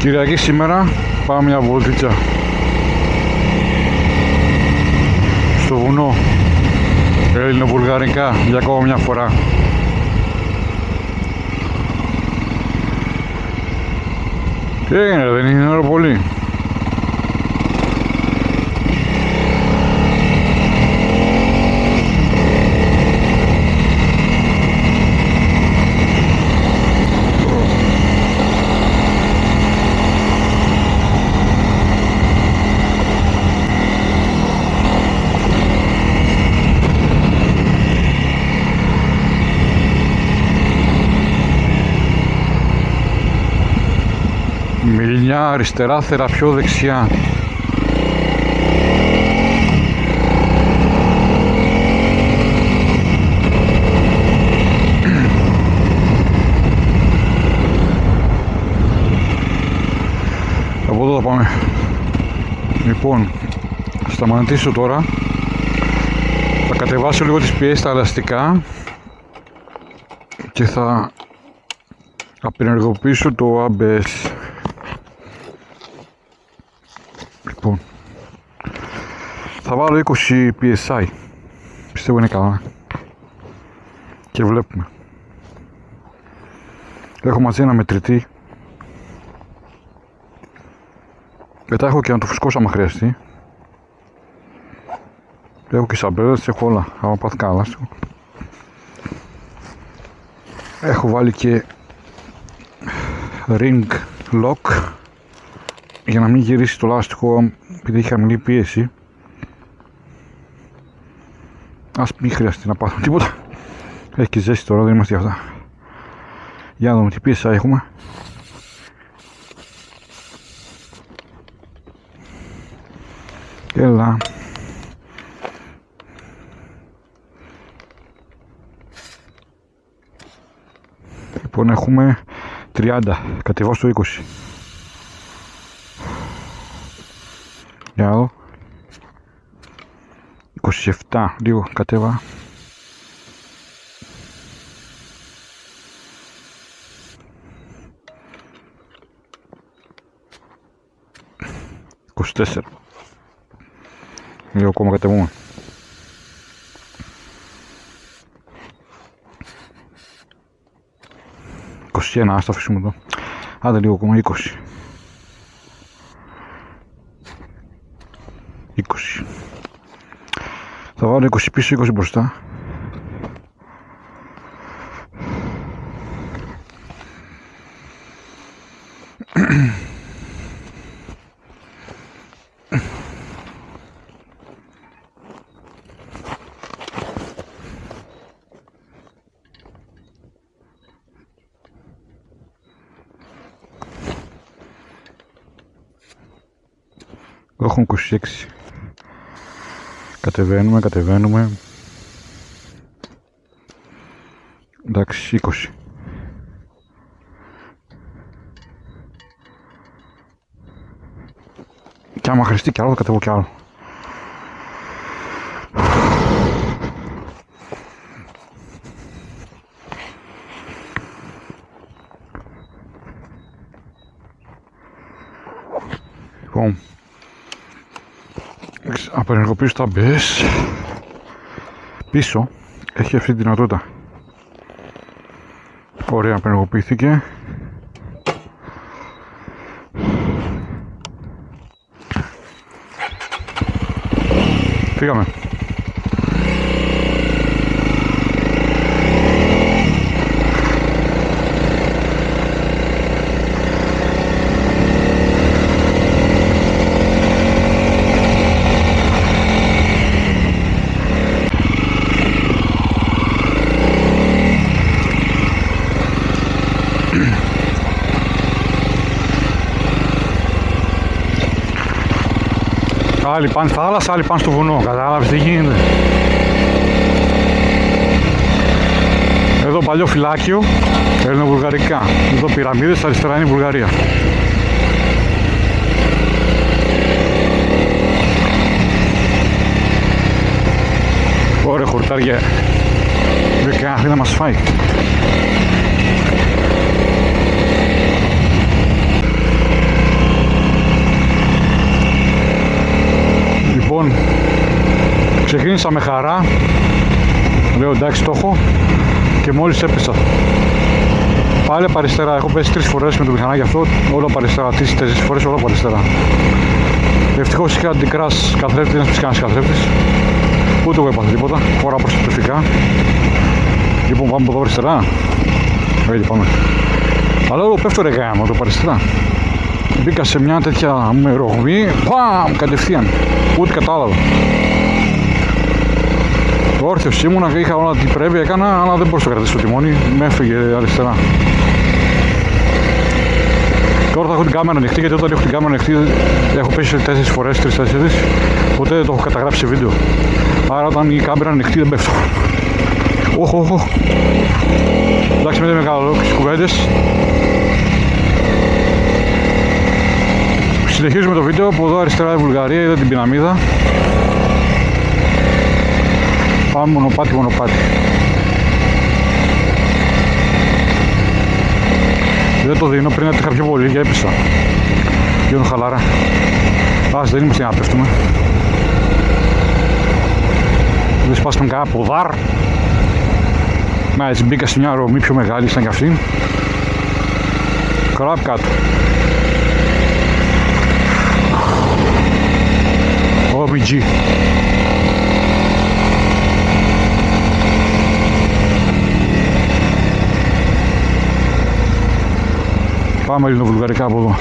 Κυριακή σήμερα πάμε μια βόλτιτσα στο βουνό ελληνοβουλγαρικά για ακόμα μια φορά. Τι έγινε, δεν είναι ώρα πολύ? Μιλιά αριστερά, θεραπείο δεξιά. Από εδώ θα πάμε. Λοιπόν, θα σταματήσω τώρα. Θα κατεβάσω λίγο τις πιέσεις στα ελαστικά και θα απενεργοποιήσω το ABS. Λοιπόν, θα βάλω 20 PSI, πιστεύω είναι καλά και βλέπουμε. Έχω μαζί ένα μετρητή, μετά έχω και να το φουσκώσω άμα χρειαστεί. Έχω και σαμπρέλες, έχω όλα, άμα πάθει καλά. Έχω βάλει και ring lock για να μην γυρίσει το λάστιχο επειδή έχει χαμηλή πίεση. Ας μην χρειαστεί να πάθουμε τίποτα. Έχει και ζέστη τώρα, δεν είμαστε για αυτά. Για να δούμε τι πίεση έχουμε. Έλα. Λοιπόν, έχουμε 30, κατεβάω στο 20. Για να δω. 27, λίγο κατέβα. 24. Λίγο ακόμα κατεβούμε. 21, ας το αφήσουμε εδώ. Άντε λίγο ακόμα, 20. 20. Θα βάλω 20 πίσω, 20 μπροστά. Έχουμε 26. Κατεβαίνουμε. Εντάξει, 20. Και άμα χρειαστεί κι άλλο θα κατεβώ κι άλλο. Λοιπόν, απενεργοποιήσω τα ABS. Πίσω έχει αυτή τη δυνατότητα. Ωραία, απενεργοποιήθηκε. Φύγαμε. Άλλοι πάνε στη θάλασσα, άλλοι πάνε στο βουνό. Κατάλαβες τι γίνεται? Εδώ παλιό φυλάκιο, ελληνοβουλγαρικά. Εδώ πυραμίδες, αριστερά είναι η Βουλγαρία. Ωραία χορτάρια. Δεν κάνει να μας φάει. Ξεκίνησα με χαρά, λέω εντάξει το έχω, και μόλις έπεσα πάλι από αριστερά. Έχω πέσει 3 φορές με το μηχανάκι αυτό, όλο από αριστερά, 3-4 φορές όλο από αριστερά. Ευτυχώς είχα αντικράς καθρέφτη, ένας πισκάνας καθρέφτης, ούτε εγώ έπαθα τίποτα, φορά προστατευτικά. Λοιπόν, πάμε από εδώ αριστερά. Έτσι πάμε. Αλλά όλο πέφτω ρε γάμο το αριστερά. Μπήκα σε μια τέτοια ρογμή, παμ, κατευθείαν, ούτε κατάλαβα. Όρθιος ήμουνα, είχα όλα την πρέπει, έκανα, αλλά δεν μπορούσα να κρατήσω το τιμόνι, με έφυγε αριστερά. Τώρα θα έχω την κάμερα ανοιχτή, γιατί όταν έχω την κάμερα ανοιχτή έχω πέσει 4 φορές, 3-4, ποτέ δεν το έχω καταγράψει σε βίντεο. Άρα όταν η κάμερα ανοιχτή δεν πέφτω. Όχο. Εντάξει, μην είναι μεγάλο τις κουβέντες. Συνεχίζουμε το βίντεο. Από εδώ αριστερά η Βουλγαρία, είδα την πιναμίδα. Πάμε μονοπάτι. Δεν το δίνω, πριν έτρεχα πιο πολύ και έπεσα. Γίνω χαλαρά. Ας, δεν είμαστε να πέφτουμε. Δεν σπάσαμε κανένα ποδάρ. Να, έτσι μπήκα σε μια ρογμή πιο μεγάλη, σαν κι αυτή. Κραπ κάτω. OMG. Πάμε ελληνοβουλγαρικά από εδώ.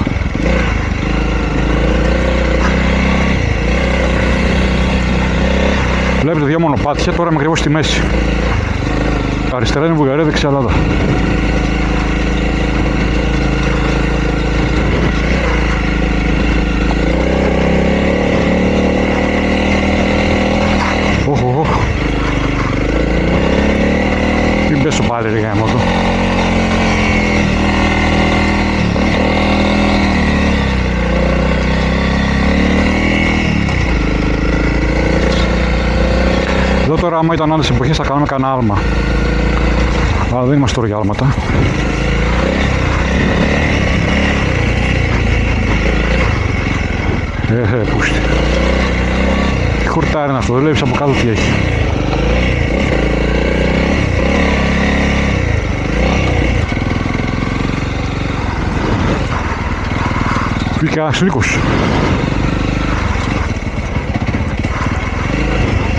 Βλέπετε 2 μονοπάτια, τώρα είμαι ακριβώς στη μέση. Αριστερά είναι η Βουλγαρία, δεξιά Ελλάδα. Όχο. Μην πέσω πάλι ρε γάμο εδώ. Εδώ τώρα άμα ήταν άλλες εποχές θα κάνουμε κανένα άλμα. Αλλά δεν είμαστε τώρα για άλματα. Πούστη. Τι χορτάρι είναι αυτό, δεν βλέπεις από κάτω τι έχει. Βγήκε ένας λύκος.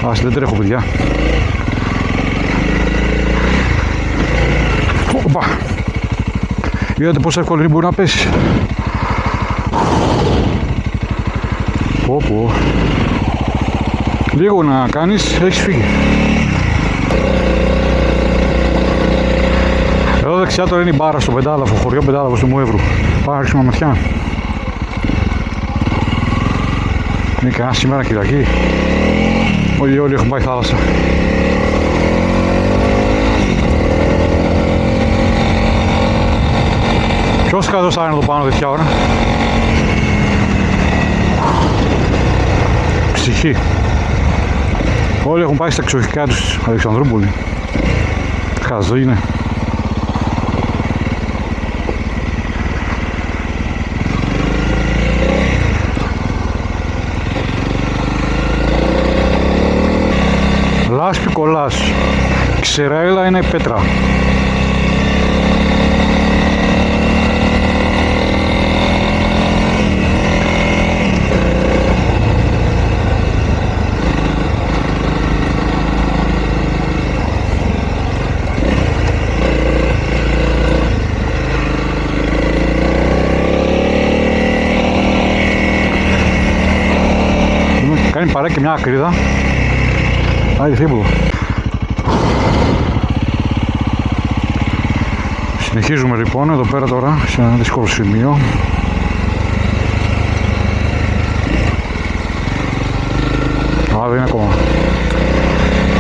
Ας, δεν τρέχω παιδιά. Οπα. Είδατε πόσο εύκολο μπορεί να πέσει. Πω. Λίγο να κάνεις, έχεις φύγει. Εδώ δεξιά τώρα είναι η μπάρα στο Πεντάλαβο, χωριό Πεντάλαβο στο Μουεύρου. Πάμε να ρίξουμε ματιά. Είναι κανένα σήμερα Κυριακή. Όλοι έχουν πάει θάλασσα. Ποιος κάτω θα είναι εδώ πάνω τέτοια ώρα. Ψυχή. Όλοι έχουν πάει στα εξοχικά τους Αλεξανδρούπολη. Χαζό είναι. Λάσπη κολλάς. Ξερέλα είναι πέτρα. Κάνει παρά και μια ακρίδα. Άιντε θύμπουδο. Συνεχίζουμε λοιπόν εδώ πέρα τώρα σε ένα δύσκολο σημείο. Α, δεν είναι ακόμα.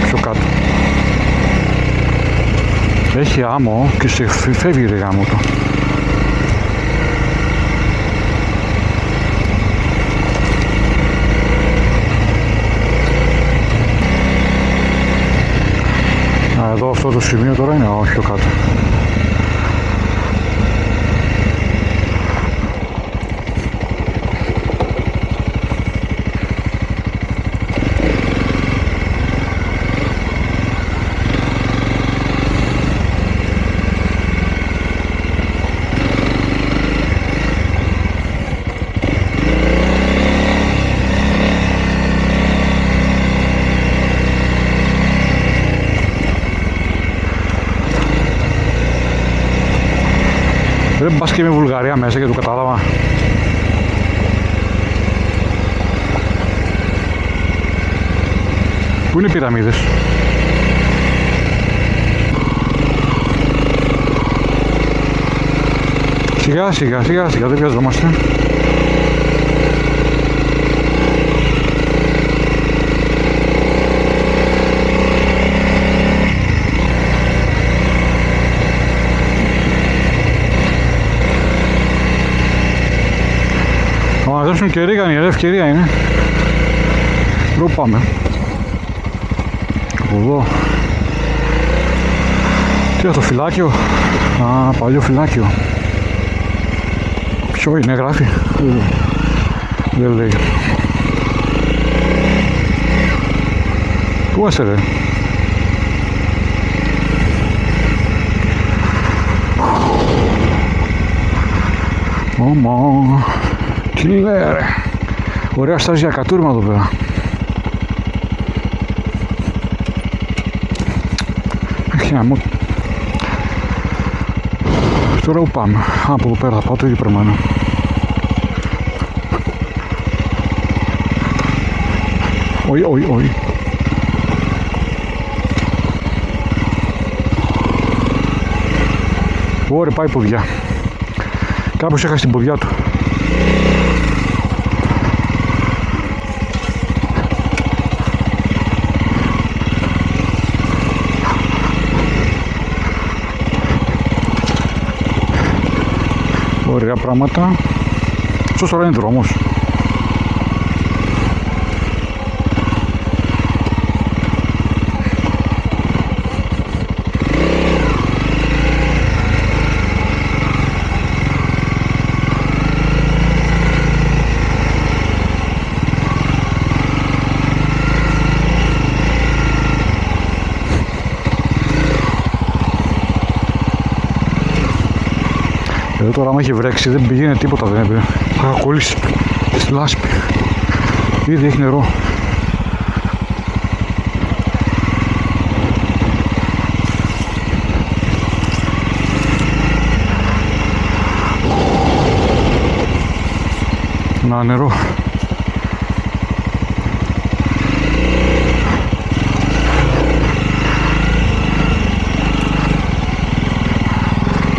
Πιο κάτω. Έχει άμμο και σε φεύγει ρε γάμο το. Εδώ αυτό το σημείο τώρα είναι, όχι πιο κάτω. Δεν πας και με Βουλγαρία μέσα και το κατάλαβα. Πού είναι οι πυραμίδες? Σιγά σιγά σιγά σιγά, δεν βιαζόμαστε. Θα μαζέψουν και ρίγανοι, ευκαιρία είναι. Πού πάμε? Από εδώ. Τι είναι το φυλάκιο? Α, παλιό φυλάκιο. Ποιο είναι, γράφει? Δεν λέει. Πού είσαι ρε? Ωμα, τι λέει ρε? Ωραία στάζια κατούρμα εδώ πέρα. Έχει ένα. Τώρα που πάμε? Από εδώ πέρα θα πάω το ίδιο πρεμμένο. Όχι, όχι, όχι. Ωραία, πάει ποδιά. Κάπως έχασε την ποδιά του. Ωραία πράγματα. Σως τώρα είναι δρόμος. Εδώ τώρα άμα έχει βρέξει δεν πηγαίνει τίποτα, δεν έπαιρνε. Θα κολλήσει στη λάσπη. Ήδη έχει νερό. Να, νερό.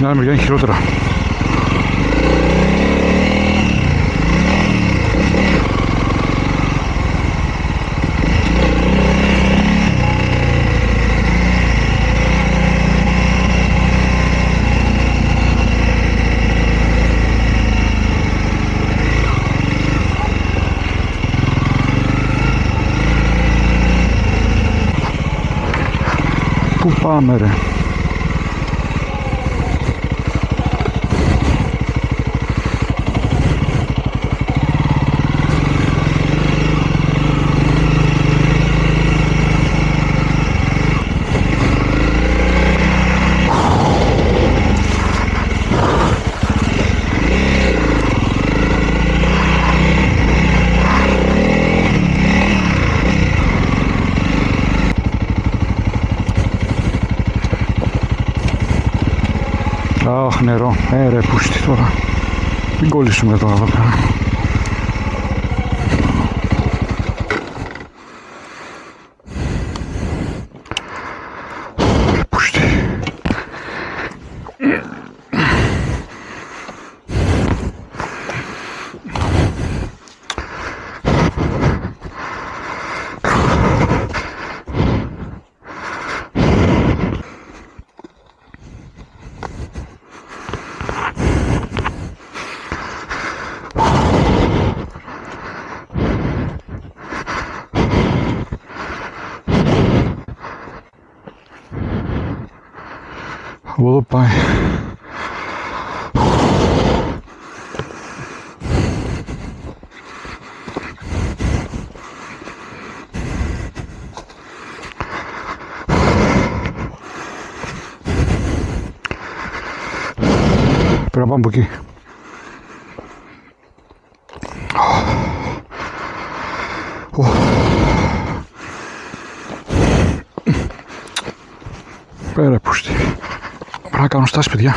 Μια μεριά είναι χειρότερα. Πού πάμε ρε? Αχ, νερό. Ρε, πούστη τώρα. Μην κολλήσουμε τώρα εδώ πέρα. Πούστη. Από εδώ πάει. Πρέπει να πάμε από εκεί. Πέρα πούστη. Πρέπει να κάνω στάση, παιδιά.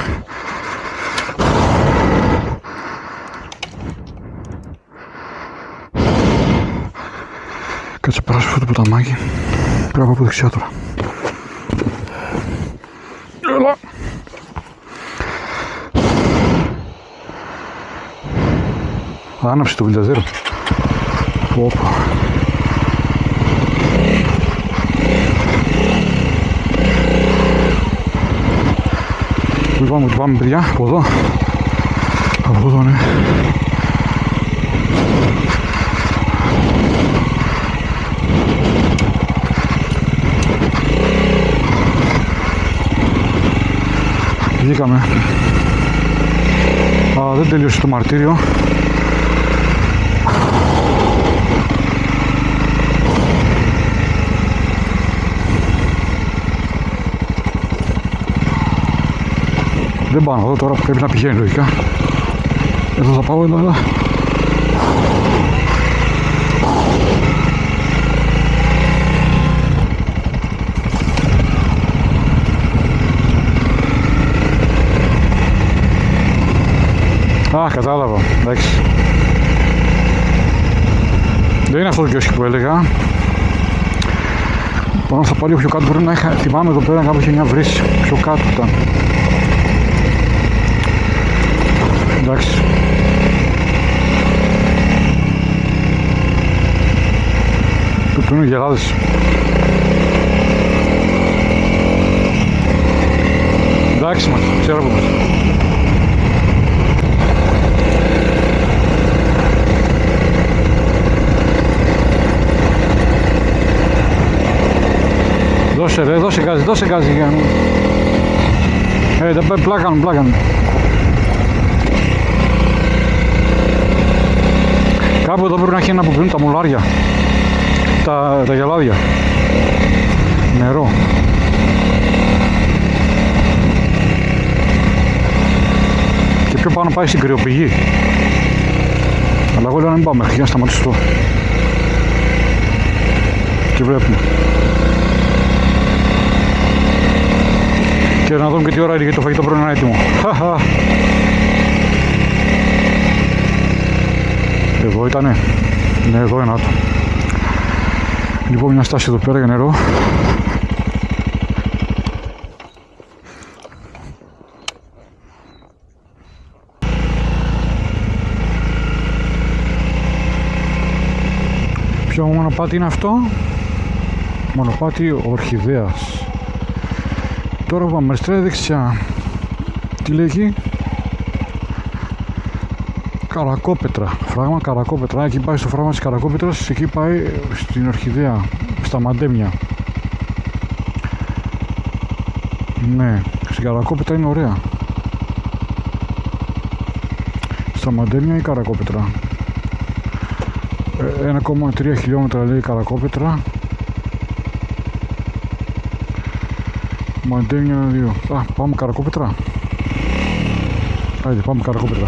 Κάτσε περάσω αυτό το ποταμάκι. Πρέπει να πάω από δεξιά τώρα. Έλα. Άναψε το βιλταζέρο. Όπα. Πού πάμε παιδιά, από εδώ. Από εδώ, ναι. Βγήκαμε. Δεν τελείωσε το μαρτύριο. Δεν πάω εδώ τώρα, πρέπει να πηγαίνει λογικά. Εδώ θα πάω, έλα. Κατάλαβα, εντάξει. Δεν είναι αυτό το κιόσκι που έλεγα. Πάνω θα πάω λίγο πιο κάτω, πρέπει να είχα, θυμάμαι εδώ πέρα κάπου είχε μια βρύση, πιο κάτω ήταν. Εντάξει. Του είναι γελάδες. Εντάξει μας, ξέρω από μας. Δώσε ρε, δώσε γκάζι για να... πλάκαν. Κάπου εδώ πρέπει να έχει ένα που πίνουν τα μουλάρια. Τα γελάδια. Νερό. Και πιο πάνω πάει στην κρυοπηγή. Αλλά εγώ λέω να μην πάμε, για να σταματήσω εδώ. Και βλέπουμε. Και να δούμε και τι ώρα είναι, γιατί το φαγητό πρέπει να είναι έτοιμο. Εδώ ήτανε. Ναι, εδώ είναι άτομο. Λοιπόν, μια στάση εδώ πέρα για νερό. Ποιο μονοπάτι είναι αυτό? Μονοπάτι Ορχιδέας. Τώρα που πάμε αριστερά δεξιά. Τι λέει εκεί? Καρακόπετρα, φράγμα Καρακόπετρα. Εκεί πάει στο φράγμα της Καρακόπετρας, εκεί πάει στην Ορχιδέα, στα Μαντέμια. Ναι, στην Καρακόπετρα είναι ωραία. Στα Μαντέμια ή Καρακόπετρα. 1,3 χιλιόμετρα λέει Καρακόπετρα. Μαντέμια 2. Πάμε Καρακόπετρα. Άιντε, πάμε Καρακόπετρα.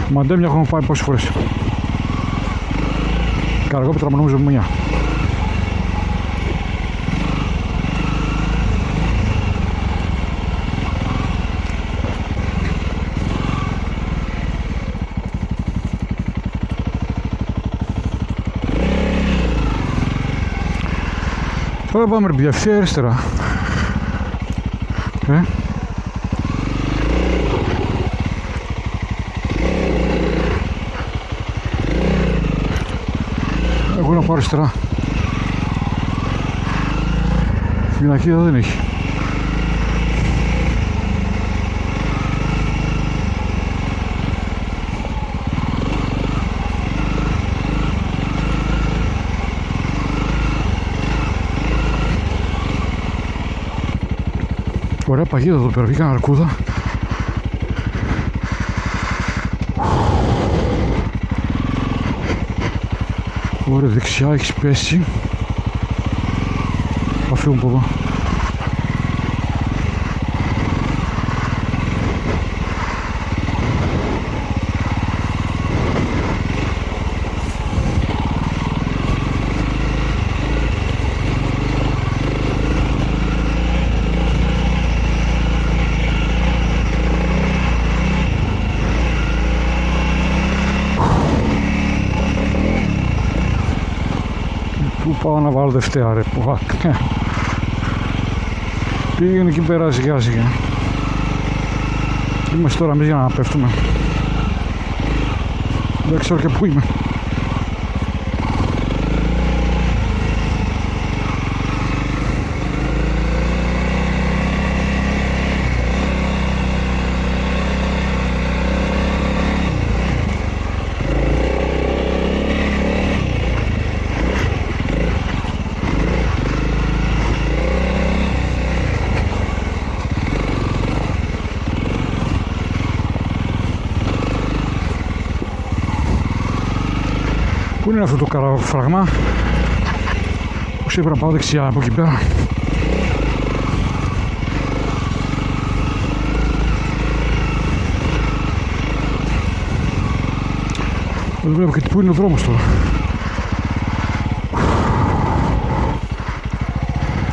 Μαντέμια έχουμε πάει πόσες φορές. Καρακόπετρα μου νομίζω μια. Τώρα πάμε ρε παιδιά, ευθεία αριστερά. Εγώ να πάω αριστερά. Φυλακή εδώ δεν έχει. Ωραία παγίδα εδώ πέρα, βγήκαν αρκούδα. Ωραία, δεξιά έχεις πέσει. Θα φύγουμε από εδώ. Πάω να βάλω Δευτέρα ρε. Πήγαινε εκεί πέρα σιγά σιγά. Είμαστε τώρα εμείς για να πέφτουμε. Δεν ξέρω και πού είμαι. Πού είναι αυτό το καραφράγμα? Πώς έπρεπε να πάω δεξιά από εκεί πέρα. Δεν βλέπω και πού είναι ο δρόμος τώρα.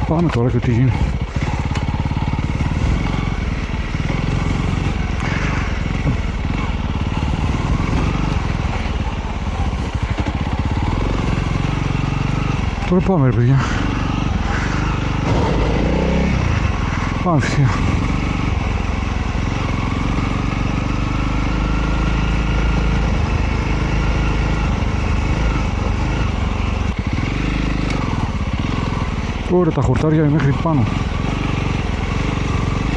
Πάμε τώρα και τι γίνει. Τώρα πάμε ρε παιδιά. Πάμε φυσικά. Ωραία τα χορτάρια είναι μέχρι πάνω.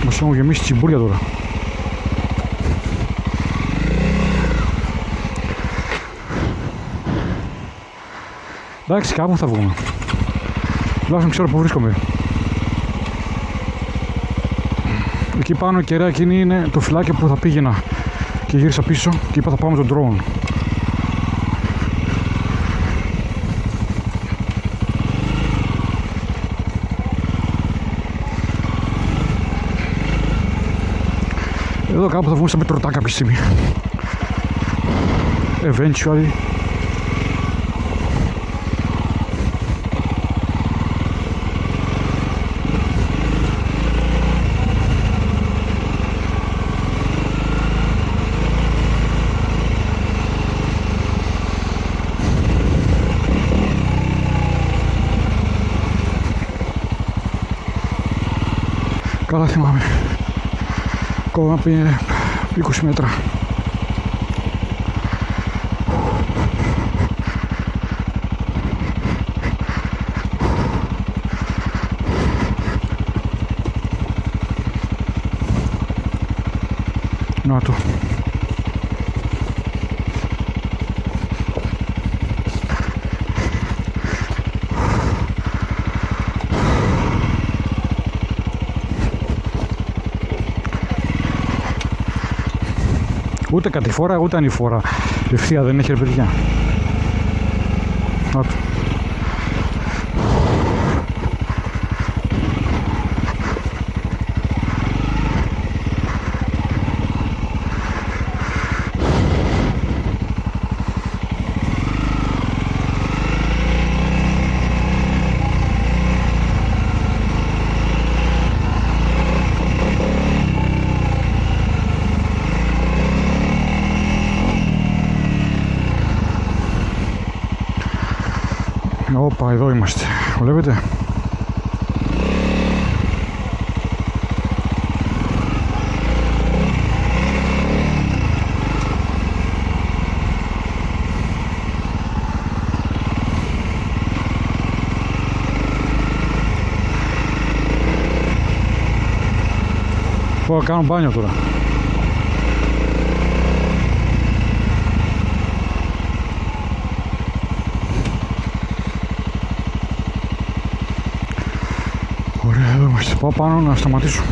Μας έχουν γεμίσει τσιμπούρια τώρα. Εντάξει, κάπου θα βγούμε. Τουλάχιστον ξέρω που βρίσκομαι. Εκεί πάνω η κεραία εκείνη είναι το φυλάκι που θα πήγαινα και γύρισα πίσω και είπα θα πάω με τον drone. Εδώ κάπου θα βγούμε στα μετρωτά κάποια στιγμή. Eventually. Καλά θυμάμαι. Ακόμα πήγε 20 μέτρα. Να το. Ούτε κατηφόρα ούτε ανηφόρα. Ευθεία δεν έχει ρε παιδιά. Να το. Όπα, εδώ είμαστε. Βλέπετε. Πάω να κάνω μπάνιο τώρα. Ωραία, εδώ είμαστε. Πάω πάνω να σταματήσω.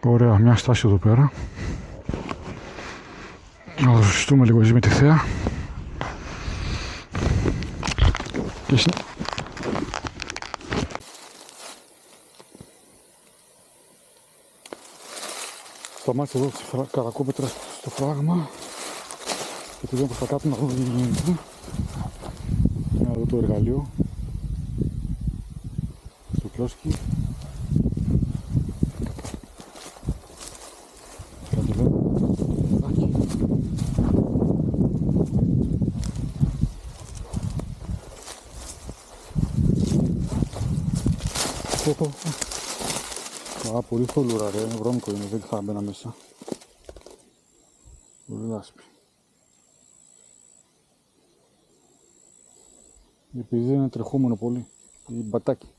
Ωραία, μια στάση εδώ πέρα. Να δοσιστούμε λίγο με τη θέα. Και Σταμάτησε εδώ στη Καρακόπετρα στο φράγμα και πήγαμε προς τα κάτω να δούμε τι γίνεται. Να δω το εργαλείο στο κιόσκι. Κάτι λέω, πολύ θολούρα ρε, βρώμικο είναι, δεν θα μπαίνα μέσα. Πολύ λάσπη. Επειδή είναι τρεχόμενο πολύ, ή μπατάκι.